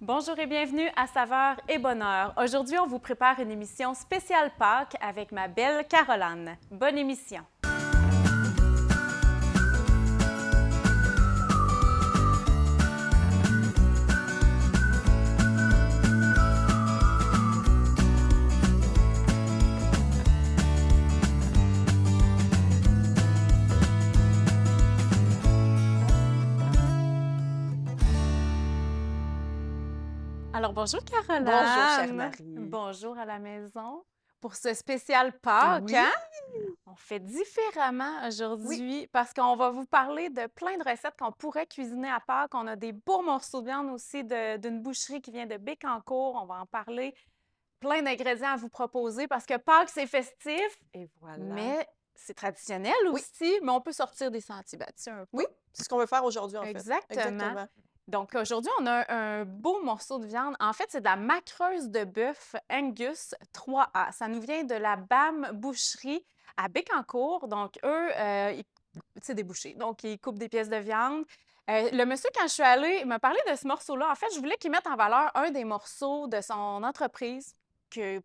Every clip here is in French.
Bonjour et bienvenue à Saveurs et Bonheur. Aujourd'hui, on vous prépare une émission spéciale Pâques avec ma belle Caroline. Bonne émission! Alors, bonjour Caroline. Bonjour, chère Marie. Bonjour à la maison. Pour ce spécial Pâques, Oui. hein? On fait différemment aujourd'hui parce qu'on va vous parler de plein de recettes qu'on pourrait cuisiner à Pâques. On a des beaux morceaux de viande aussi d'une boucherie qui vient de Bécancour. On va en parler. Plein d'ingrédients à vous proposer parce que Pâques, c'est festif, Et voilà. mais c'est traditionnel Oui. aussi, mais on peut sortir des sentiers battus un peu. Oui, c'est ce qu'on veut faire aujourd'hui, en fait. Exactement. Donc, aujourd'hui, on a un beau morceau de viande. En fait, c'est de la macreuse de bœuf Angus 3A. Ça nous vient de la BAM Boucherie à Bécancour. Donc, eux, c'est des bouchers. Donc, ils coupent des pièces de viande. Le monsieur, quand je suis allée, il m'a parlé de ce morceau-là. En fait, je voulais qu'il mette en valeur un des morceaux de son entreprise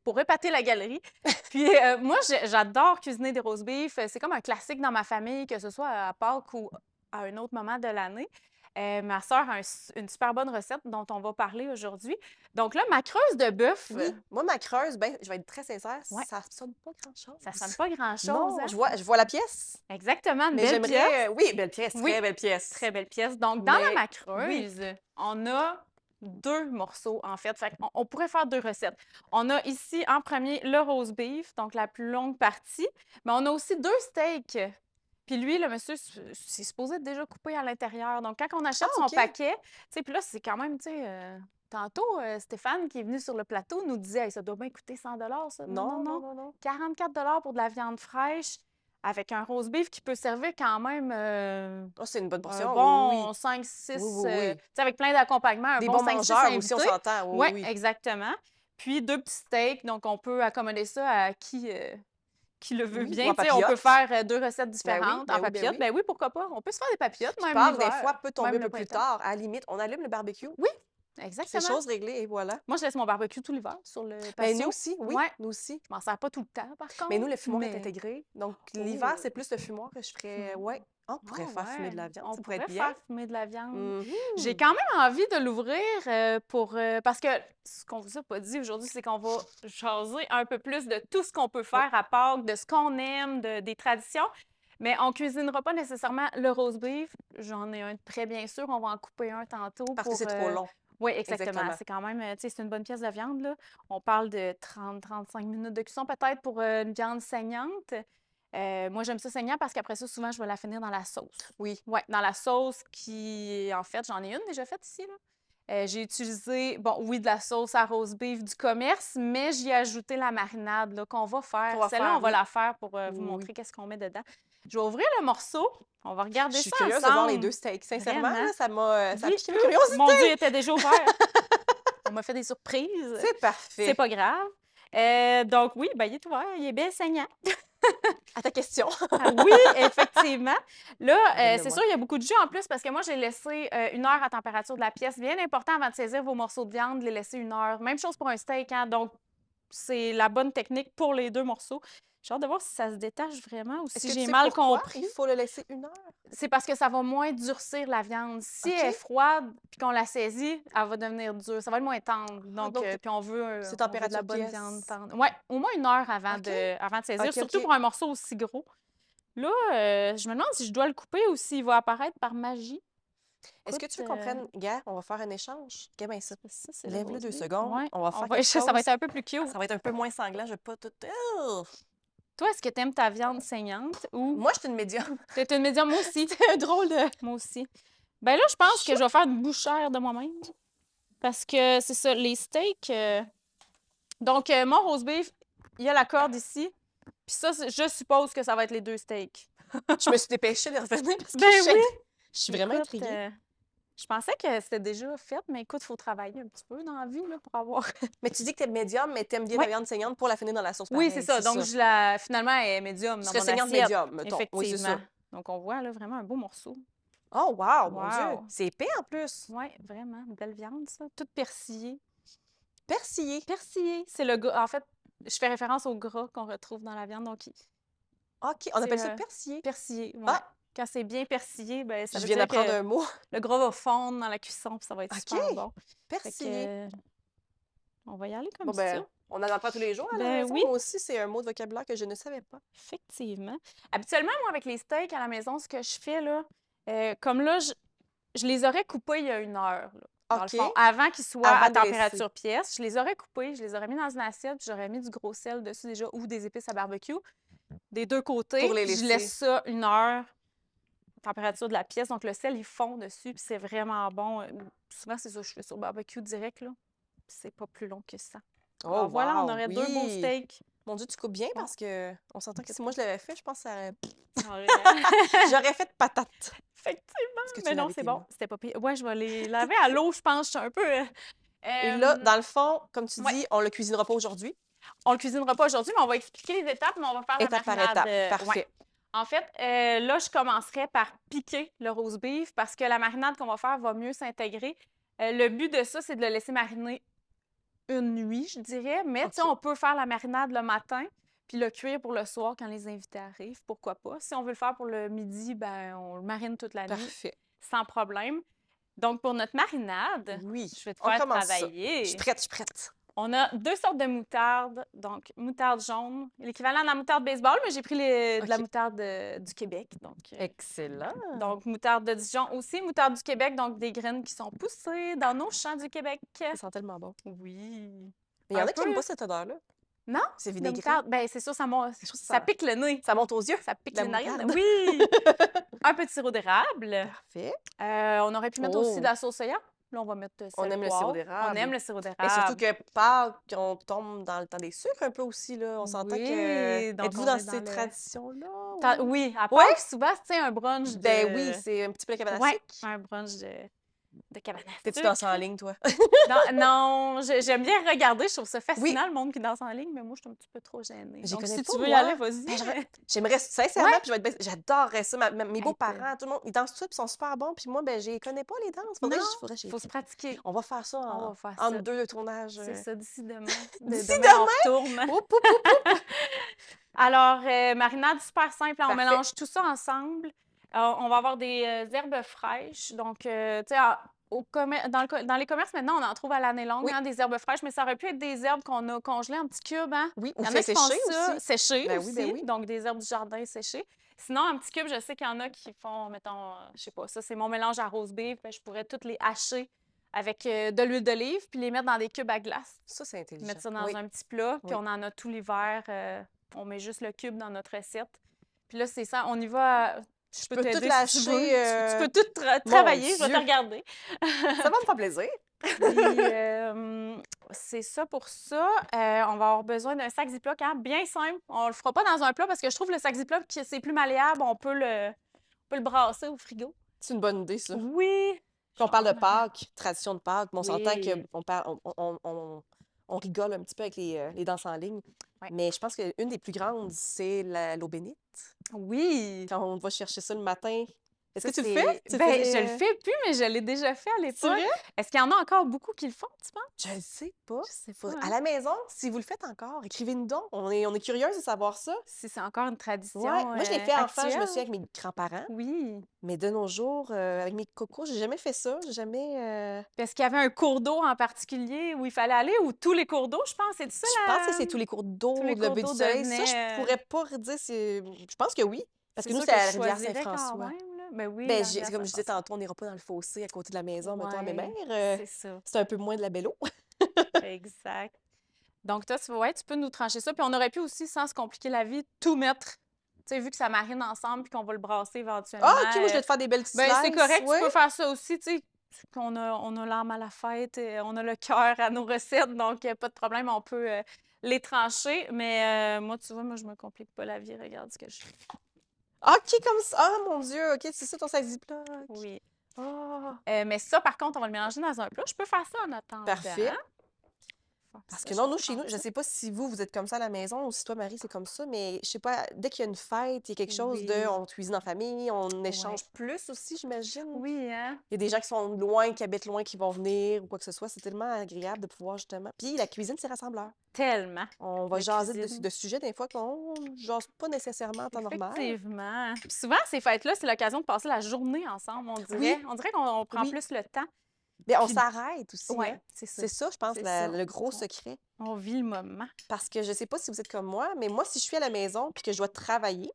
pour épater la galerie. Puis, moi, j'adore cuisiner des roast beef. C'est comme un classique dans ma famille, que ce soit à Pâques ou à un autre moment de l'année. Ma sœur a une super bonne recette dont on va parler aujourd'hui. Donc là, ma creuse de bœuf, Oui, moi, ma creuse, ben, je vais être très sincère, Ouais. ça sonne pas grand-chose. ça sonne pas grand-chose. Non, hein? je vois la pièce, Exactement, une mais belle pièce. j'aimerais... Oui, belle pièce, Oui. très belle pièce. Très belle pièce. Donc, dans la Mais- macreuse, on a deux morceaux, en fait. Fait on pourrait faire deux recettes. On a ici, en premier, le roast beef, donc la plus longue partie. Mais on a aussi deux steaks. Puis lui, le monsieur, c'est supposé être déjà coupé à l'intérieur. Donc, quand on achète son OK. paquet, tu sais, puis là, c'est quand même, tu sais, tantôt, Stéphane, qui est venu sur le plateau, nous disait, hey, ça doit bien coûter 100 ça. Non. 44 pour de la viande fraîche avec un roast beef qui peut servir quand même Oh, c'est une bonne un portion, bon oui. 5-6, Oui. tu sais, avec plein d'accompagnements, un Des bon bons 5-6 mangeurs aussi, on invités. s'entend, Oui, exactement. Puis deux petits steaks, donc on peut accommoder ça à qui le veut Oui, bien. ou en Tu sais, on peut papillote. faire deux recettes Ben oui, différentes ben en oui, ben papillote. oui. Ben oui, pourquoi pas? On peut se faire des papillotes, Qui même part, des l'hiver, fois, peut tomber même un le peu plus printemps. tard. À la limite, on allume le barbecue. Oui, C'est exactement. chose réglée, et voilà. Moi, je laisse mon barbecue tout l'hiver sur le Ben, patio. nous aussi, oui, Ouais. nous aussi. Je m'en sers pas tout le temps, par contre. Mais nous, le fumoir est mais- intégré. Donc, l'hiver, Oh. c'est plus le fumoir que je ferais. Ouais, on pourrait faire fumer de la viande. On Ça pourrait pourrait être bien. faire fumer de la viande. Mhm. J'ai quand même envie de l'ouvrir parce que ce qu'on vous a pas dit aujourd'hui, c'est qu'on va jaser un peu plus de tout ce qu'on peut faire à Pâques, de ce qu'on aime, des traditions. Mais on cuisinera pas nécessairement le roast beef. J'en ai un de prêt, bien sûr. On va en couper un tantôt Parce que c'est trop long. Oui, exactement. Exactement. C'est quand même, tu sais, c'est une bonne pièce de viande, là. On parle de 30-35 minutes de cuisson peut-être pour une viande saignante. Moi, j'aime ça saignant parce qu'après ça, souvent, je vais la finir dans la sauce. Oui. Oui, dans la sauce qui, en fait, j'en ai une déjà faite ici, là. J'ai utilisé, bon, oui, de la sauce à roast beef du commerce, mais j'y ai ajouté la marinade là, qu'on va faire. Qu'on va Celle-là, faire, on va oui. la faire pour vous Oui. montrer qu'est-ce qu'on met dedans. Je vais ouvrir le morceau. On va regarder Je suis ça curieuse ensemble. de voir les deux steaks. Sincèrement, Vraiment. là, ça a Oui. piqué ma curiosité. Mon Dieu, il était déjà ouvert. On m'a fait des surprises. C'est parfait. C'est pas grave. Donc, oui, ben, il est ouvert. Il est bien saignant. À ta question. Ah oui, effectivement. Là, Donne-le-moi. c'est sûr, il y a beaucoup de jus en plus parce que moi, j'ai laissé 1 heure à température de la pièce. Bien important avant de saisir vos morceaux de viande, les laisser 1 heure. Même chose pour un steak, hein? Donc, c'est la bonne technique pour les deux morceaux. J'ai hâte de voir si ça se détache vraiment ou Est-ce si que tu j'ai sais mal pourquoi compris. il faut le laisser 1 heure? C'est parce que ça va moins durcir la viande. Si OK. elle est froide puis qu'on la saisit, elle va devenir dure. Ça va être moins tendre. Donc, donc, puis on veut, c'est on veut de température la bonne pièce. viande tendre. Oui, au moins 1 heure avant, OK. avant de saisir, OK, surtout OK. pour un morceau aussi gros. Là, je me demande si je dois le couper ou s'il va apparaître par magie. Est-ce que tu veux qu'on prenne... Gars, on va faire un échange. Gars, ben ça. Ça, c'est le Lève-le roast 2 beef. secondes. Ouais, On va faire quelque ça va chose. être un peu plus cute. Ça va être un peu moins sanglant. Je vais pas tout... Oh! Toi, est-ce que tu aimes ta viande saignante ou Moi, je suis une médium. tu es une médium? Moi aussi. C'est un drôle de... Moi aussi. Ben là, je pense que je vais faire une bouchère de moi-même. Parce que c'est ça, les steaks. Donc, mon roast beef, il y a la corde ici. Puis ça, je suppose que ça va être les deux steaks. Je me suis dépêchée de revenir parce que Ben je, oui! je suis vraiment Écoute, intriguée. je pensais que c'était déjà fait, mais écoute, il faut travailler un petit peu dans la vie là, pour avoir. Mais tu dis que t'es médium, mais t'aimes bien Ouais. la viande saignante pour la finir dans la sauce Oui, pareil, c'est ça. Donc, finalement, elle est médium Tu dans serais mon saignante assiette. médium, mettons. Oui, c'est Effectivement. ça. Donc, on voit là vraiment un beau morceau. Oh, wow, mon Dieu! Wow! C'est épais en plus. Oui, vraiment, une belle viande, ça. Toute persillée. Persillé. Persillée, c'est le gras. En fait, je fais référence au gras qu'on retrouve dans la viande, donc OK, on c'est appelle ça persillé. persillé, ouais. Ah, Quand c'est bien persillé, ben ça je veut viens dire d'apprendre que un mot. le gras va fondre dans la cuisson, puis ça va être OK, super bon. Fait persillé. que, on va y aller Bon, comme ça. ben, on n'en apprend tous les jours à la Ben maison. oui, Moi aussi, c'est un mot de vocabulaire que je ne savais pas. effectivement. Habituellement, moi, avec les steaks à la maison, ce que je fais, là, comme là, je les aurais coupés il y a 1 heure, là, dans le OK, fond, avant qu'ils soient avant à de laisser. température pièce. Je les aurais coupés, je les aurais mis dans une assiette, puis j'aurais mis du gros sel dessus déjà ou des épices à barbecue des deux côtés. Pour les Puis je laisser. laisse ça 1 heure, température de la pièce. Donc le sel, il fond dessus, puis c'est vraiment bon. Souvent, c'est ça que je fais sur barbecue direct, là. Puis c'est pas plus long que ça. Oh, Alors voilà, on wow, aurait 2 beaux oui! steaks. Mon Dieu, tu coupes bien Ouais. parce que on s'entend que si moi je l'avais fait, je pense que ça aurait... Aurait- J'aurais fait de patate. Effectivement, Est-ce que tu mais non, laves c'est tes bon. mains? C'était pas pire. Ouais, je vais les laver à l'eau, je pense. Je suis un peu... Et là, euh, dans le fond, comme tu ouais. dis, on le cuisinera pas aujourd'hui. On le cuisinera pas aujourd'hui, mais on va expliquer les étapes, mais on va faire Étape la par marinade. étape. Ouais. Parfait. En fait, là, je commencerai par piquer le roast beef parce que la marinade qu'on va faire va mieux s'intégrer. Le but de ça, c'est de le laisser mariner une nuit, je dirais. Mais tu sais, OK. on peut faire la marinade le matin puis le cuire pour le soir quand les invités arrivent. Pourquoi pas? Si on veut le faire pour le midi, ben on le marine toute la nuit Parfait. sans problème. Donc, pour notre marinade, Oui. je vais te On faire commence ça. travailler. Je suis prête, je suis prête. On a 2 sortes de moutarde. Donc, moutarde jaune, l'équivalent de la moutarde baseball, mais j'ai pris de la OK. moutarde du Québec. Excellent. Donc, moutarde de Dijon aussi, moutarde du Québec, donc des graines qui sont poussées dans nos champs du Québec. Ça sent tellement bon. Oui. Mais il y en Un a qui n'aiment peu. pas cette odeur-là. Non? C'est De vinaigré. moutarde. Ben, c'est sûr, C'est sûr que ça pique le nez. ça monte aux yeux. Ça pique La les narines. moutarde. Oui! Un peu de sirop d'érable. Parfait. On aurait pu mettre aussi Oh. de la sauce soya. Là, on va mettre On sel, aime le poivre. sirop d'érable. On aime le sirop Mais surtout d'érable. que Pâques, on tombe dans le temps des sucres un peu aussi, là. On s'entend que... Oui, donc Êtes-vous on dans est ces le- traditions-là? Oui, à Ouais? Pâques, souvent, c'est un brunch de... Ben oui, c'est un petit peu la cabane à Ouais, sucre. un brunch de cabane à T'es-tu sucre. dansé en ligne, toi? Non, j'aime bien regarder. Je trouve ça Oui. fascinant, le monde qui danse en ligne, mais moi, je suis un petit peu trop gênée. J'y Donc, connais si pas, tu veux y moi. aller, vas-y. Ben, j'aimerais sincèrement, Ouais. puis je vais être j'adorerais ça. Mes Hey, beaux-parents, tout le monde, ils dansent tous, puis ils sont super bons. Puis moi, ben, je les connais pas, les danses. Faudrait Non, que j'y- faut se pratiquer. On va faire ça On va faire entre ça. deux tournages. C'est ça, d'ici demain. D'ici Demain, on retourne. Oup, oup, oup. Alors, marinade super simple. On Parfait. mélange tout ça ensemble. On va avoir des herbes fraîches. Donc, tu sais, dans les commerces, maintenant, on en trouve à l'année longue, Oui. hein, des herbes fraîches, mais ça aurait pu être des herbes qu'on a congelées en petits cubes. Hein? Oui, Il ou y en fait a qui font sécher ça aussi. séchées Ben aussi. oui, ben oui. Donc, des herbes du jardin séchées. Sinon, en petits cubes, je sais qu'il y en a qui font, mettons, je sais pas, ça, c'est mon mélange à rose beef. Ben, je pourrais toutes les hacher avec de l'huile d'olive puis les mettre dans des cubes à glace. Ça, c'est intelligent. Mettre ça dans Oui. un petit plat, puis Oui. on en a tout l'hiver. On met juste le cube dans notre recette. Puis là, c'est ça, on y va. Je peux peux tout t'aider si tu lâcher, veux. Tu peux tout travailler, je vais te Dieu. regarder. Ça va me faire plaisir. Puis, c'est ça pour ça. On va avoir besoin d'un sac Ziploc, hein, bien simple. On le fera pas dans un plat parce que je trouve le sac Ziploc, c'est plus malléable. On peut le brasser au frigo. C'est une bonne idée, ça. Oui! Puis on parle de Pâques, tradition de Pâques, mais on s'entend Oui. on rigole un petit peu avec les danses en ligne. Ouais. Mais je pense qu'une des plus grandes, c'est l'eau bénite. Oui! Quand on va chercher ça le matin. Est-ce Ça, que tu le fais? Tu Ben, faisais- je le fais plus, mais je l'ai déjà fait à C'est l'époque. vrai? Est-ce qu'il y en a encore beaucoup qui le font, tu penses? Je ne sais pas. Je sais pas. Faudrait- hein. À la maison, si vous le faites encore, écrivez-nous donc. On est curieuse de savoir ça. Si c'est encore une tradition. Ouais. Moi, je l'ai fait enfant, je me actuelle. suis avec mes grands-parents. Oui. Mais de nos jours, avec mes cocos, j'ai jamais fait ça. J'ai jamais. Parce qu'il y avait un cours d'eau en particulier où il fallait aller, ou tous les cours d'eau, je pense. C'est ça, Je pense que c'est tous les cours d'eau, tous les le lever cours du d'eau soleil. Ça, devenaient, je pourrais pas redire. Je pense que oui. Parce que nous, sûr c'est à la je rivière choisirais quand Saint-François. même, là. Ben oui, Ben, la rivière comme je disais Saint-François. tantôt, on n'ira pas dans le fossé à côté de la maison, mettons, à mes Ouais, mères. c'est ça. C'est un peu moins de la belle eau. Exact. Donc, toi, tu peux nous trancher ça. Puis on aurait pu aussi, sans se compliquer la vie, tout mettre. Tu sais, vu que ça marine ensemble puis qu'on va le brasser éventuellement. Ah, OK, moi, je vais te faire des belles petites Ben, c'est slices, correct, ouais. tu peux faire ça aussi, tu sais. On a l'âme à la fête, on a le cœur à nos recettes, donc pas de problème, on peut les trancher. Mais moi, tu vois, je me complique pas la vie. Regarde ce que je fais. OK, comme ça. Ah, mon Dieu, OK, c'est ça ton sac Ziploc. Oui. Ah, Mais ça, par contre, on va le mélanger dans un plat. Je peux faire ça en attendant. parfait. faire Parce ça, que je non, nous, comprends chez nous, je ça. sais pas si vous êtes comme ça à la maison ou si toi, Marie, c'est comme ça, mais je sais pas, dès qu'il y a une fête, il y a quelque chose de Oui, on cuisine en famille, on ouais. échange plus aussi, j'imagine. Oui, hein? Il y a des gens qui sont loin, qui habitent loin, qui vont venir ou quoi que ce soit. C'est tellement agréable de pouvoir justement. Puis la cuisine, c'est rassembleur. Tellement. On va La jaser cuisine. de sujets des fois qu'on jase pas nécessairement en temps normal. Effectivement. Puis souvent, ces fêtes-là, c'est l'occasion de passer la journée ensemble, on dirait. Oui, On dirait qu'on prend oui. plus le temps. Mais on Puis, s'arrête aussi, ouais, hein? c'est ça. C'est ça, je pense, C'est ça. le gros On, secret. on vit le moment. Parce que je sais pas si vous êtes comme moi, mais moi, si je suis à la maison puis que je dois travailler,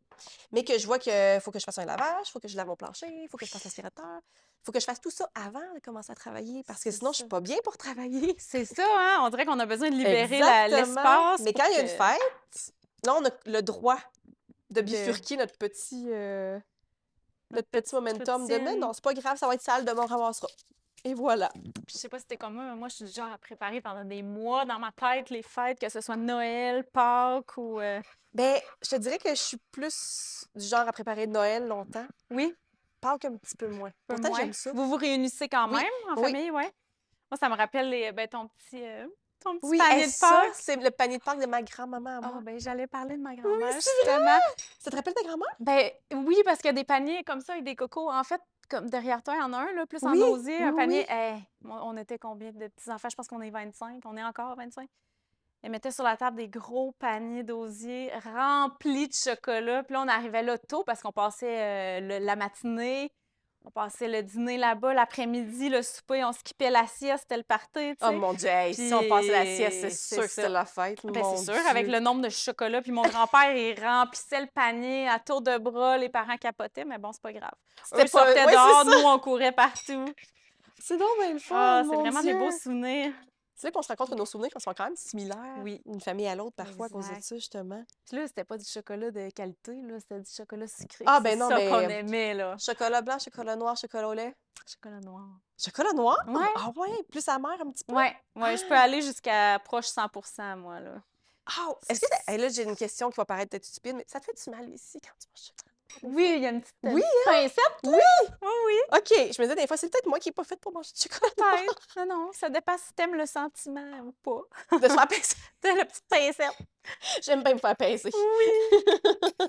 mais que je vois que faut que je fasse un lavage, faut que je lave mon plancher, faut que je passe l'aspirateur, faut que je fasse tout ça avant de commencer à travailler parce que C'est sinon, je ça. suis pas bien pour travailler. C'est ça, hein? On dirait qu'on a besoin de libérer Exactement. l'espace Mais pour quand il y a une que... fête, là, on a le droit de de bifurquer notre notre petit petite momentum de mais routine. non, c'est pas grave, ça va être sale, demain on ramassera. Et voilà. Je sais pas si c'était comme moi, mais moi, je suis du genre à préparer pendant des mois dans ma tête les fêtes, que ce soit Noël, Pâques ou... Ben, je te dirais que je suis plus du genre à préparer Noël longtemps. Oui, Pâques un petit peu moins. un peu Pourtant, moins. j'aime ça. Vous vous réunissez quand Oui, même en oui, famille, ouais? Moi, ça me rappelle ton petit oui. Et panier de ça, Pâques. c'est le panier de Pâques de ma grand-maman à Ah, moi. ben j'allais parler de ma Oui, grand-mère, c'est vrai! justement. Ça te rappelle ta grand-mère? Ben oui, parce qu'il y a des paniers comme ça avec des cocos. En fait, comme derrière toi, il y en a un, là, plus en Oui, osier, oui, un panier. oui. On était combien de petits-enfants? Je pense qu'on est 25. On est encore 25. Elle mettait sur la table des gros paniers d'osier remplis de chocolat. Puis là, on arrivait là tôt parce qu'on passait la matinée, on passait le dîner là-bas, l'après-midi, le souper, on skippait la sieste, c'était le party, tu Oh sais. mon Dieu, hey, si on passait la sieste, c'est Puis sûr c'est que c'était ça. la fête, Ben, c'est mon sûr, avec Dieu. le nombre de chocolats. Puis mon grand-père, il remplissait le panier à tour de bras. Les parents capotaient, mais bon, c'est pas grave. C'était Eux pas. sortaient Oui, c'est dehors, ça! nous, on courait partout. C'est donc bien le fun, Ah, c'est mon vraiment des beaux Dieu! souvenirs. C'est là qu'on se rend compte que nos souvenirs sont quand même similaires, Oui, d'une famille à l'autre, parfois, à cause de exact. ça, justement. Puis là, c'était pas du chocolat de qualité, là, c'était du chocolat sucré. Ah, C'est ben non, ça qu'on mais aimait, là. chocolat blanc, chocolat noir, chocolat au lait. Chocolat noir. Chocolat noir? Ouais, Ah ouais, plus amer un petit peu? ouais, je peux aller jusqu'à proche 100%, moi, là. Ah! Est-ce que hey, là, j'ai une question qui va paraître peut-être stupide, mais ça te fait du mal ici quand tu manges chocolat noir, des Oui, fois? il y a une Oui, petite pincette. oui! Oui, oui, OK, je me disais des fois, c'est peut-être moi qui n'ai pas faite pour manger du chocolat noir. peut-être. Non, non, ça dépend si t'aimes le sentiment ou pas. De se faire pincer. T'as la petite pincette. J'aime bien me faire pincer. Oui.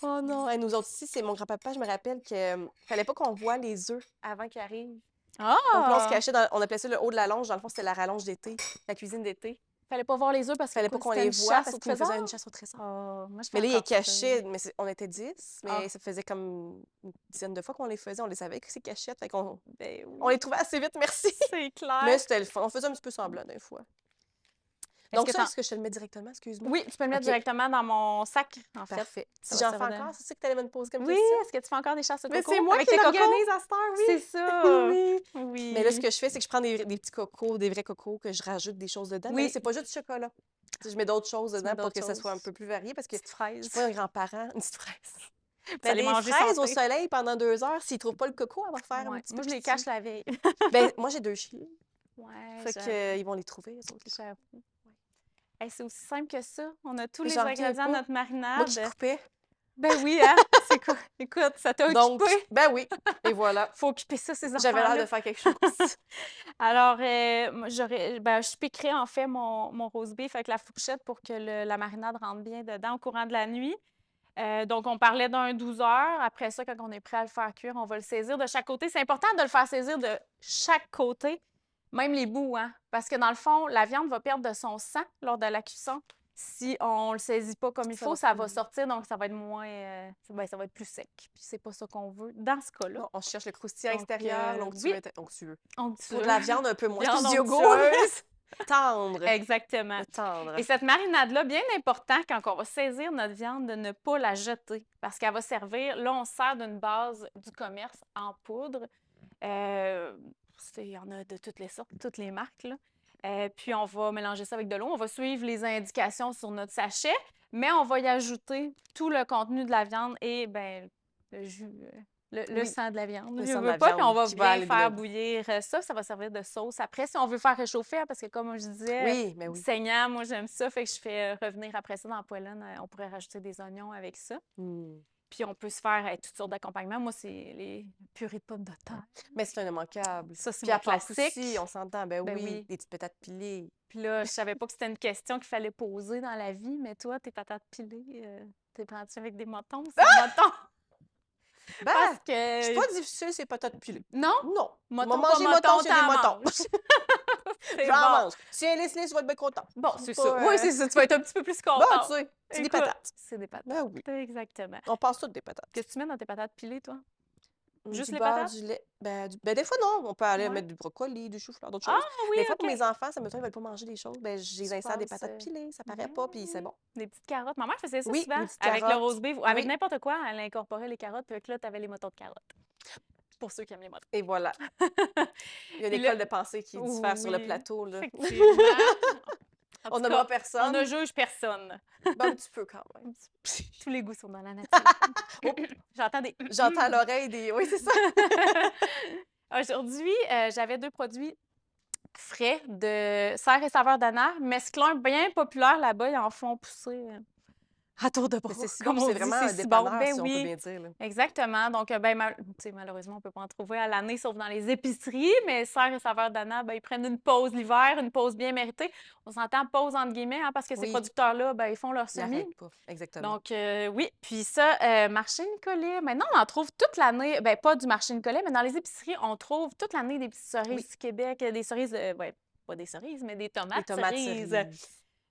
Oh non! Hey, nous autres ici, c'est mon grand-papa, je me rappelle que fallait pas qu'on voit les œufs avant qu'ils arrivent. Donc là, on se Ah! cachait on appelait ça le haut de la longe. Dans le fond, c'était la rallonge d'été, la cuisine d'été. Fallait pas voir les œufs parce que Fallait pas quoi, qu'on c'était les une voie chasse parce au qu'ils nous faisaient trésor? une chasse au trésor. Ah, moi, je fais Mais là, il est encore ça. caché, mais on était 10, mais Ah. ça faisait comme une dizaine de fois qu'on les faisait. On les savait que c'est cachette. Fait qu'on Ben on oui, les trouvait assez vite, merci. c'est clair. Mais c'était le fun. On faisait un petit peu semblant des fois. Est-ce Donc que ça, t'en... est-ce que je te le mets directement? Excuse-moi. Oui, tu peux le mettre OK, directement dans mon sac, en fait. parfait. Ça Si va j'en fais servir de... encore, c'est ça que tu allais me poser comme Oui, question? est-ce que tu fais encore des chasses au Mais coco c'est moi avec qui tes cocos? l'organise à cette heure, C'est oui. ça. Oui. Oui. Mais là, ce que je fais, c'est que je prends des petits cocos, des vrais cocos, que je rajoute des choses dedans. Mais là, Oui, c'est pas juste du chocolat. Tu sais, je mets d'autres choses tu mets dedans pour d'autres que ça soit un choses. peu plus varié parce que Petite je fraise. suis pas un grand-parent. Une petite fraise. Vous Mais allez des manger fraises au santé. soleil pendant 2 heures, s'ils trouvent pas le coco, elle va faire un Ouais. petit peu Moi, je les pitié. cache la veille. Ben, moi, j'ai 2 chiens. Ouais, Fait que, ils vont les trouver, eux autres. j'avoue. Hey, c'est aussi simple que ça. On a tous Mais les j'en reviens ingrédients de pas. notre Moi qui marinade. coupais. Ben oui, hein? C'est quoi? Écoute, ça t'a Donc, occupé. ben oui. Et voilà. Faut occuper ça, ces J'avais l'air enfants-là. de faire quelque chose. Alors, moi, je piquerai en fait mon roast beef avec la fourchette pour que la marinade rentre bien dedans au courant de la nuit. Donc, on parlait d'un 12 heures. Après ça, quand on est prêt à le faire cuire, on va le saisir de chaque côté. C'est important de le faire saisir de chaque côté, même les bouts, hein? Parce que dans le fond, la viande va perdre de son sang lors de la cuisson. Si on le saisit pas comme il Ça faut, va ça va couler. sortir, donc ça va être moins, ça va être plus sec. Puis c'est pas ça qu'on veut dans ce cas-là. Non, on cherche le croustillant Donc, extérieur, oui, onctueux. onctueux. Pour de la viande un peu moins. Viande Excuse du yogourt. onctueuse. Tendre. Exactement. Tendre. Et cette marinade-là, bien important quand on va saisir notre viande, de ne pas la jeter parce qu'elle va servir. Là, on sert d'une base du commerce en poudre. Il y en a de toutes les sortes, toutes les marques, là. Puis on va mélanger ça avec de l'eau. On va suivre les indications sur notre sachet, mais on va y ajouter tout le contenu de la viande et ben, le jus, le Oui, sang de la viande. le Je sang de veux la pas, puis on viande va qui va à bien faire l'églobe. bouillir ça. Ça va servir de sauce. Après, si on veut faire réchauffer, hein, parce que comme je disais, Oui, mais oui. saignant, moi j'aime ça, fait que je fais revenir après ça dans la poêlonne. On pourrait rajouter des oignons avec ça. Hmm. Puis on peut se faire toutes sortes d'accompagnements. Moi, c'est les purées de pommes de terre. Mais c'est un immanquable. Ça, c'est Puis mon à part classique. aussi, on s'entend, ben Ben oui, oui. des petites patates pilées. Puis là, je savais pas que c'était une question qu'il fallait poser dans la vie, mais toi, tes patates pilées, t'es prends-tu avec des motons? C'est un moton! Ben, Parce c'est que... pas difficile, ces patates pilées. Non? Non. Moton, Moi, pas manger moton, moton, c'est des t'en motons. manges. C'est J'en bon. mange. Si elle est lisse, je vais être bien content. Bon, C'est c'est pas, ça. Oui, c'est ça. Tu vas être un petit peu plus Bon, contente. tu sais, c'est des Écoute, patates. c'est des patates. Ben oui. Exactement. On passe toutes des patates. Qu'est-ce que tu mets dans tes patates pilées, toi? Juste Du les beurre, patates? du lait. Ben, des fois, non. On peut aller Ouais. mettre du brocoli, du chou-fleur, d'autres Ah choses. oui, Des fois, pour OK. mes enfants, ça me dit ils veulent pas manger des choses. Ben, je les Tu insère des passes, patates pilées. Ça paraît ben pas, puis c'est oui. bon. Des petites carottes. Ma mère faisait ça Oui, souvent des petites avec le carottes. rose beef ou avec Oui. n'importe quoi. Elle incorporait les carottes, puis là, tu avais les motons de carottes. Pour ceux qui aiment les motons. Et voilà. Il y a Puis une là- école de pensée qui diffère sur le Oui, plateau, là. effectivement. En On tout nommera cas, on personne. ne juge personne. Ben, un petit peu quand même. Tous les goûts sont dans la nature. Oh, J'entends des... j'entends à l'oreille des. Oui, c'est ça. Aujourd'hui, j'avais 2 produits frais de Serre et Saveur d'Anna. Mesclun bien populaire là-bas, ils en font pousser à tour de Mais bras. c'est si bon, Comme puis on c'est dit, vraiment c'est un si bon. dépanneur, Ben si on peut oui, bien dire, là. exactement. Donc, ben, tu sais, malheureusement, on ne peut pas en trouver à l'année, sauf dans les épiceries. Mais Serre et Saveur d'Anna, ben, ils prennent une pause l'hiver, une pause bien méritée. On s'entend pause entre guillemets, hein, parce que ces Oui. producteurs-là, ben, ils font leur Ils semis. n'arrêtent pas. Exactement. Donc, oui. Puis ça, marché Nicolet. Maintenant, on en trouve toute l'année. Ben, pas du marché Nicolet, mais dans les épiceries, on trouve toute l'année des petites cerises Oui. du Québec. Des cerises, ouais, pas des cerises, mais des Les tomates tomates cerises. cerises.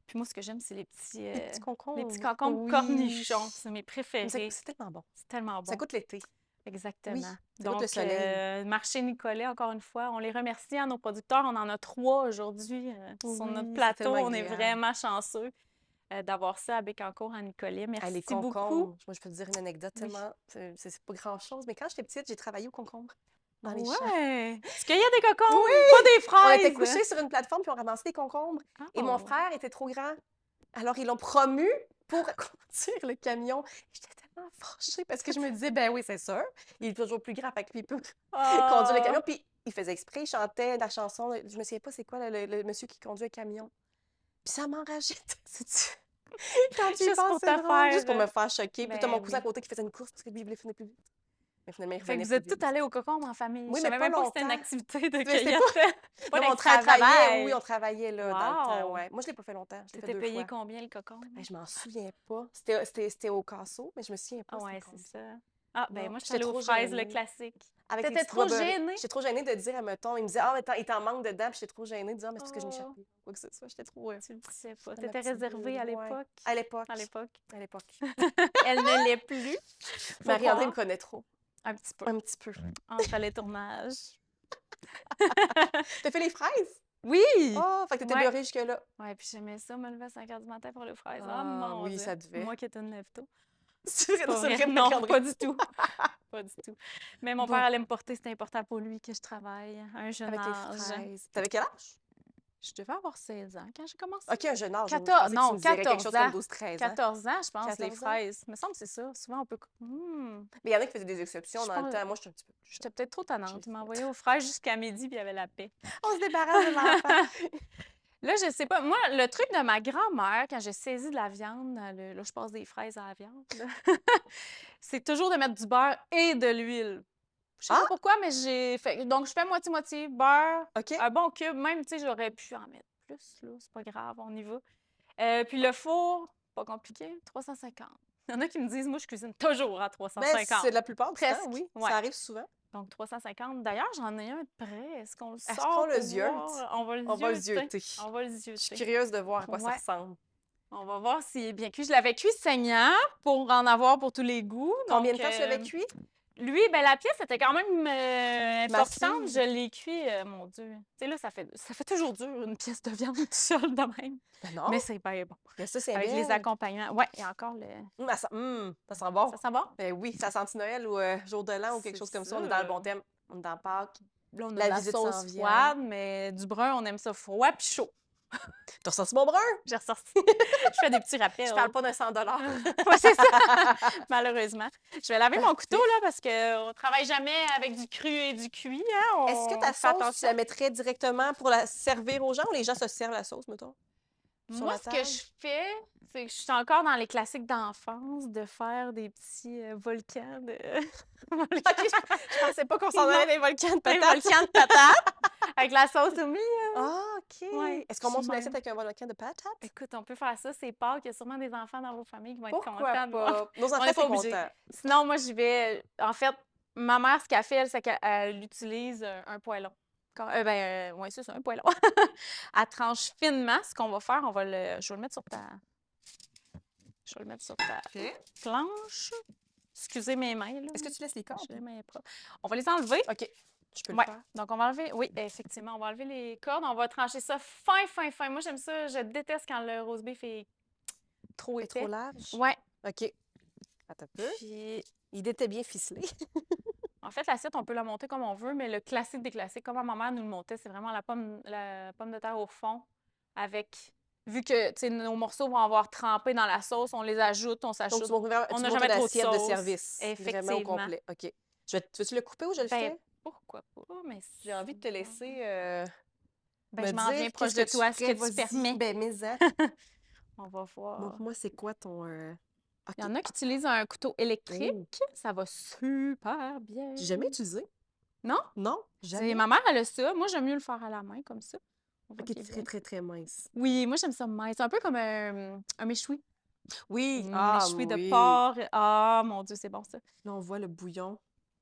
Puis moi, ce que j'aime, c'est les petits concombres. les petits concombres Oui. cornichons. C'est mes Mais préférés. c'est tellement bon. C'est tellement Ça bon. goûte l'été. Exactement. Oui, ça goûte Donc, le soleil. marché Nicolet, encore une fois, on les remercie à nos producteurs. On en a 3 aujourd'hui sur Oui, notre c'est plateau. tellement On est agréable. vraiment chanceux d'avoir ça à Bécancour, à Nicolet. Ah, les Merci beaucoup. concombres. Moi, je peux te dire une anecdote Oui. tellement. C'est pas grand-chose. Mais quand j'étais petite, j'ai travaillé au concombre dans les champs. Ouais! Tu cueillais des concombres, Oui! pas des On était fraises! couchés sur une plateforme puis on ramassait des concombres. Et mon Oh. frère était trop grand. Alors, ils l'ont promu pour conduire le camion. J'étais tellement fâchée parce que je me disais, ben oui, c'est sûr. Il est toujours plus grand, fait qu'il peut conduire le Ah! camion. Puis, il faisait exprès, il chantait la chanson. Je me souviens pas c'est quoi le monsieur qui conduit le camion. Puis ça m'enrageait. Quand tu y Juste penses, pour c'est te drôle, juste pour faire, me faire choquer. Puis, t'as ben mon cousin à oui. côté qui faisait une course parce que lui, il voulait finir plus vite. Mais finalement, il Fait que revenait vous plus êtes vite. toutes allées au cocombe en famille. Oui, Je mais savais pas même pas que c'était une longtemps. activité de Mais c'était cueillette. Pas Non, on d'extra travaillait, travail. oui, on travaillait là, dans le temps, Wow! ouais. Moi, je l'ai pas fait longtemps, je l'ai fait T'étais 2 payé fois. combien le cocombe? Ben, je m'en souviens pas. C'était au Casso, mais je me souviens pas Ah c'était ouais, c'est combien. ça. Ah, ben Non, moi, je suis j'étais allée aux trop fraises, le gênée. classique. Avec les T'étais petites trop doigts beurrés. gênée? J'étais trop gênée de dire, mettons, il me disait, ah, mais il t'en manque dedans, puis j'étais trop gênée de dire, ah, mais c'est parce que je Oh, m'échappais. Quoi que ce soit, j'étais trop. tu le disais pas. Dans ma T'étais petite réservée bulle, à ouais. l'époque. À l'époque. À l'époque. À l'époque. Elle ne l'est plus. Faut Marie-André me croire. connaît trop. Un petit peu. Un petit peu. Entre les tournages. T'as fait les fraises? Oui! Oh, fait que t'étais Ouais. beurrée jusque-là. Ouais, puis j'aimais ça, me lever à 5 h du matin pour les fraises. Oh Ah, mon oui, Dieu. ça devait. Moi qui étais une lève-tôt. C'est vrai, Pas c'est vrai. vrai, Non, Marie-André. pas du tout. Pas du tout. Mais mon Bon. père allait me porter, c'était important pour lui que je travaille à un jeune Avec les âge. fraises. T'avais quel âge? Je devais avoir 16 ans quand j'ai commencé. OK, un jeune âge. 14, Je pensais que non, tu me dirais quelque 14 chose ans. comme 12-13 ans. 14 ans, je pense, 14 les ans? fraises. Il me semble que c'est ça. Souvent, on peut... Mais il y en a qui faisaient des exceptions Je dans le pense- temps. Moi, je suis un petit peu plus J'étais peut-être trop tannante. J'ai Il m'envoyait aux fraises jusqu'à midi, puis il y avait la paix. On se débarrasse des enfants. Là, je sais pas. Moi, le truc de ma grand-mère, quand j'ai saisi de la viande, là, je passe des fraises à la viande, là, c'est toujours de mettre du beurre et de l'huile. Je sais pas pourquoi, mais j'ai fait. Donc, je fais moitié-moitié beurre, OK. un bon cube. Même, tu sais, j'aurais pu en mettre plus, là. C'est pas grave, on y va. Puis le four, pas compliqué, 350. Il y en a qui me disent, moi, je cuisine toujours à Ben, 350. c'est la plupart du temps, Presque, oui. ouais. Ça arrive souvent. Donc, 350. D'ailleurs, j'en ai un de prêt. Est-ce qu'on le sort? Est-ce qu'on le pour ziote? voir? On va le On va le zioter. zioter. On va le Je suis zioter. curieuse de voir à quoi ça Ouais. ressemble. On va voir s'il est bien cuit. Je l'avais cuit saignant pour en avoir pour tous les goûts. Combien de Donc, temps tu l'avais cuit? Lui, ben la pièce était quand même importante. Massive. Je l'ai cuit, mon Dieu. Tu sais, là, ça fait toujours dur, une pièce de viande toute seule de même. Ben non. Mais c'est bien bon. Mais ça, c'est Avec bien. les accompagnements. Ouais, il y a encore le... Ça sent bon. Ça sent bon? Ben oui, ça sent Noël ou jour de l'an ou quelque C'est chose comme ça. On est dans le bon ça. thème. On est dans Pâques. Là, on a La de la visite s'en sauce vient. froide, mais du brun, on aime ça froid puis chaud. T'as ressenti mon brun? J'ai ressorti. Je fais des petits rappels. Je parle pas d'un 100 Ouais, c'est ça. Malheureusement. Je vais laver mon couteau, là, parce qu'on ne travaille jamais avec du cru et du cuit. Hein? Est-ce que ta fait sauce, tu attention. la mettrais directement pour la servir aux gens ou les gens se servent la sauce, mettons? sur Moi, la ce que table? je fais, c'est que je suis encore dans les classiques d'enfance, de faire des petits volcans de... OK, volcans. je pensais pas qu'on s'en Non, allait des volcans de des patates. volcans de patates avec la sauce au milieu. Ah, OK. Ouais, Est-ce qu'on monte une même. assiette avec un volcan de patates? Écoute, on peut faire ça, c'est Pâques. Il y a sûrement des enfants dans vos familles qui vont être Pourquoi contents de voir. pas? Nos On enfants n'est pas sont obligé. contents. Sinon, moi, j'y vais. En fait, ma mère, ce qu'elle fait, c'est qu'elle utilise un poêlon. Oui, c'est ça, un poêlon. Elle tranche finement. Ce qu'on va faire, je vais le mettre sur ta. Je vais le mettre sur ta OK. planche. Excusez mes mains, là. Est-ce que tu laisses les cordes? J'ai les mains propres. On va les enlever. OK. Je peux le Ouais. faire. Donc, on va enlever. Oui, effectivement, on va enlever les cordes. On va trancher ça fin, fin, fin. Moi, j'aime ça. Je déteste quand le roast beef est trop C'est épais. trop large? Ouais. OK. Attends un peu. Puis, Il était bien ficelé. en fait, l'assiette, on peut la monter comme on veut, mais le classique des classiques, comme ma mère nous le montait, c'est vraiment la pomme de terre au fond avec. Vu que tu sais, nos morceaux vont avoir trempé dans la sauce, on les ajoute, on Donc, s'ajoute. tu montes vraiment On tu n'a montes jamais une trop de assiette de sauce. service. Vraiment au Effectivement. complet. OK. Veux-tu le couper ou je le Ben, fais? pourquoi pas, mais J'ai envie de te laisser Ben, me je m'en dire viens proche qu'est-ce de que tu toi, ce que ferais. tu Vas-y. permets. Ben, mais-en. On va voir. Montre-moi, c'est quoi ton... OK. Il y en a qui utilisent un couteau Oh. électrique. Ça va super bien. J'ai jamais utilisé. Non? Non, jamais. Ma mère, elle a ça. Moi, j'aime mieux le faire à la main, comme ça. On voit OK, qu'il est très, bien. très, très mince. Oui, moi, j'aime ça mince. C'est un peu comme un méchoui. Oui. Méchoui de oui. porc. Ah, mon Dieu, c'est bon, ça. Là, on voit le bouillon.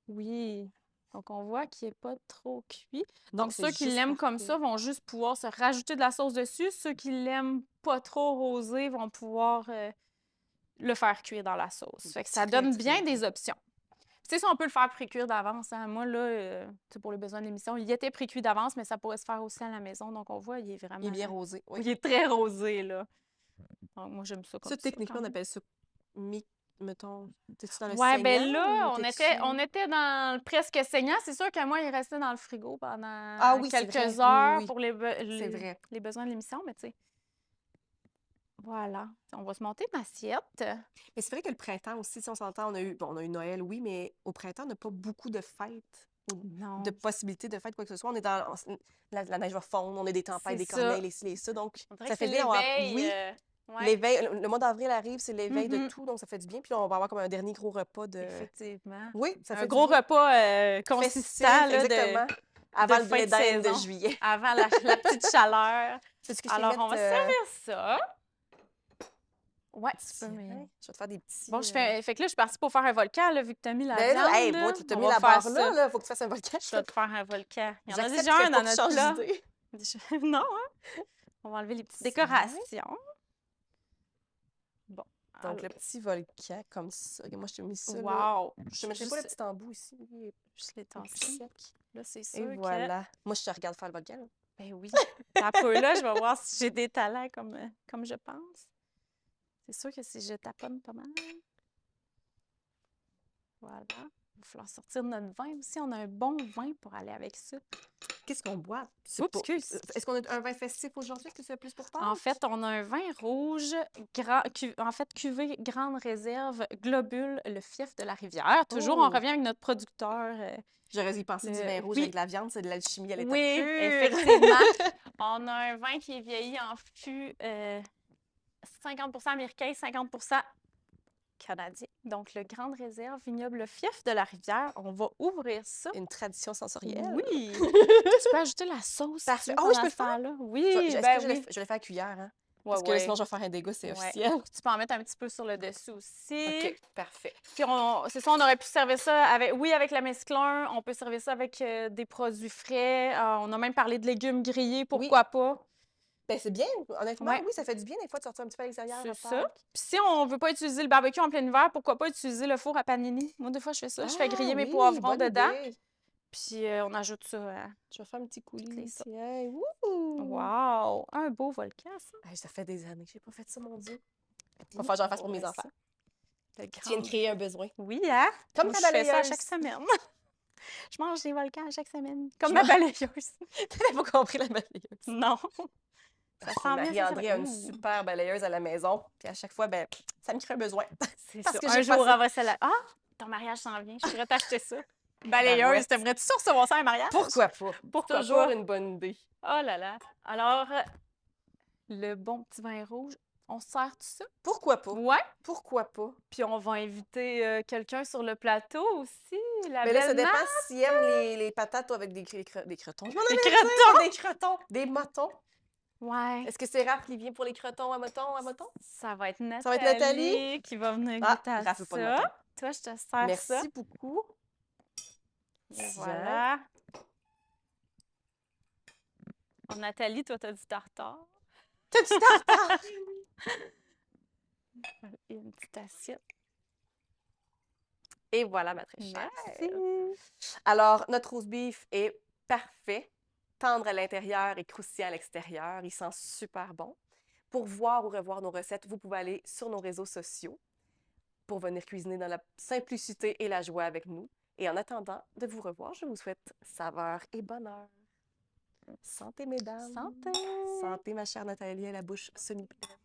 Oui. Donc, on voit qu'il n'est pas trop cuit. Non, Donc, c'est ceux qui juste l'aiment comme parfait. ça vont juste pouvoir se rajouter de la sauce dessus. Ceux qui l'aiment pas trop rosé vont pouvoir le faire cuire dans la sauce. Fait que ça Très, donne très bien bon. des options. Tu sais, si on peut le faire pré-cuire d'avance, hein. Moi, là, tu sais, pour les besoins de l'émission, il était pré-cuit d'avance, mais ça pourrait se faire aussi à la maison. Donc, on voit, il est vraiment... Il est bien rosé. Oui. Il est très rosé, là. Donc, moi, j'aime ça comme Ça, ça, techniquement, quand on même. appelle ça mettons, t'es-tu dans le Ouais, saignant ben là, ou on t'es-tu- était dans le presque saignant. C'est sûr que moi, il restait dans le frigo pendant Ah oui, c'est vrai. quelques Oui, heures oui, pour c'est vrai. les besoins de l'émission, mais tu sais, voilà. On va se monter une assiette. Mais c'est vrai que le printemps aussi, si on s'entend, on a eu Noël, oui, mais au printemps, on n'a pas beaucoup de fêtes ou Non. de possibilités de fêtes, quoi que ce soit. On est dans... La neige va fondre, on a des tempêtes, C'est des ça. corneilles, les ci, les ça. Donc, On dirait ça que c'est fait du bien d'avoir... l'éveil. Oui, Ouais. l'éveil. Le mois d'avril arrive, c'est l'éveil de Mhm. tout, donc ça fait du bien. Puis là, on va avoir comme un dernier gros repas de... Effectivement. Oui, ça fait Un du gros bien. repas Festif, consistant là, exactement. Avant le fin de blé d'Inde de saison. juillet. Avant la petite chaleur. Est-ce que je peux Alors, mettre... on va servir ça. Ouais, tu peux, tiens, mais... je vais te faire des petits... Bon, fait que là, je suis partie pour faire un volcan, là, vu que tu as mis la Ben là, viande. hey, là. moi, t'as On mis va la faire barre ça. là, faut que tu fasses un volcan. Je vais te faire un volcan. Il y en a déjà J'accepterais un pas dans que tu notre changes plat. d'idée. Non, hein? On va enlever les petites Tiens. décorations. Bon. Donc, le petit volcan, comme ça. Regarde, moi, je t'ai mis ça, là. Wow! Je te mettrai pas le petit embout ici. Il est Juste les plus tasser. sec. Là, c'est Et sûr que... voilà. Moi, je te regarde faire le volcan, là. Ben oui. Un peu là, je vais voir si j'ai des talents comme je pense. C'est sûr que si je taponne pas mal. Voilà. Il va falloir sortir notre vin aussi. On a un bon vin pour aller avec ça. Qu'est-ce qu'on boit? C'est Oups, pas- excuse. Est-ce qu'on a un vin festif aujourd'hui? Est-ce que c'est plus pour Pâques? En fait, on a un vin rouge, cuvée Grande Réserve, Globule, le fief de la rivière. Toujours, on Oh! revient avec notre producteur. J'aurais dû penser du vin rouge oui. avec la viande, c'est de l'alchimie à l'état Oui, pur. effectivement. On a un vin qui est vieilli en fût 50 américain, 50 canadien. Donc, le Grande Réserve, vignoble le fief de la rivière. On va ouvrir ça. Une tradition sensorielle. Oui! Tu peux ajouter la sauce. Parfait. Ah oui, je peux le faire? là. Oui, Est-ce ben que je oui. le fais à cuillère, hein? Ouais, Parce que ouais. sinon, je vais faire un dégât, c'est Ouais. officiel. Tu peux en mettre un petit peu sur le dessus aussi. OK, parfait. Puis c'est ça, on aurait pu servir ça avec la mesclun. On peut servir ça avec des produits frais. On a même parlé de légumes grillés, pourquoi pas. Ben, c'est bien. Honnêtement, Ouais. oui, ça fait du bien des fois de sortir un petit peu à l'extérieur. C'est à ça. Pâques. Puis si on veut pas utiliser le barbecue en plein hiver, pourquoi pas utiliser le four à panini? Moi, des fois, je fais ça. Je fais griller mes oui, poivrons bonne dedans. idée. Puis on ajoute ça à... Je vais faire un petit coulis les ici. Hey, wouhou! Wow! Un beau volcan, ça. Hey, ça fait des années que j'ai pas fait ça, mon Dieu. Il va falloir que j'en fasse pour mes Ouais, enfants. ça. Le Tu viens de grand... créer un besoin. Oui, hein? Comme Moi, ta je fais ça à balayeuse. chaque semaine. Je mange des volcans à chaque semaine. Comme ma balayeuse. T'avais pas compris la balayeuse. Non. Ça sent bien, ça, Marie-André a une Ouh. super balayeuse à la maison. Puis à chaque fois, ben, ça me crée un besoin. C'est Parce ça. que Un j'ai jour, passé- elle va se la... Ah! Ton mariage s'en vient. Je pourrais t'acheter ça. Balayeuse, Barouette. t'aimerais-tu ça recevoir ça à un mariage? Pourquoi pas? Pourquoi Toujours pas? une bonne idée. Oh là là. Alors, le bon petit vin rouge. On se sert tout ça? Pourquoi pas? Ouais. Pourquoi pas? Puis on va inviter quelqu'un sur le plateau aussi, la Mais là, ça belle dépend Matt. s'ils aiment les patates ou avec des crotons. Je m'en Les allais dire, crotons! pas des crotons, des motons. Ouais. Est-ce que c'est Raph qui vient pour les crotons à moton? Ça va être Ça va être Nathalie? Nathalie qui va venir Ah, goûter à Raph veut pas de ça. moton. Toi, je te sers ça. Merci beaucoup. Et Tiens. voilà. Oh, Nathalie, toi, t'as du tartare. T'as du tartare? Et une petite assiette. Et voilà, ma très chère. Merci. Alors, notre roast beef est parfait, tendre à l'intérieur et croustillant à l'extérieur. Il sent super bon. Pour voir ou revoir nos recettes, vous pouvez aller sur nos réseaux sociaux pour venir cuisiner dans la simplicité et la joie avec nous. Et en attendant de vous revoir, je vous souhaite saveur et bonheur. Santé, mesdames. Santé. Santé, ma chère Nathalie, à la bouche semi-pleine.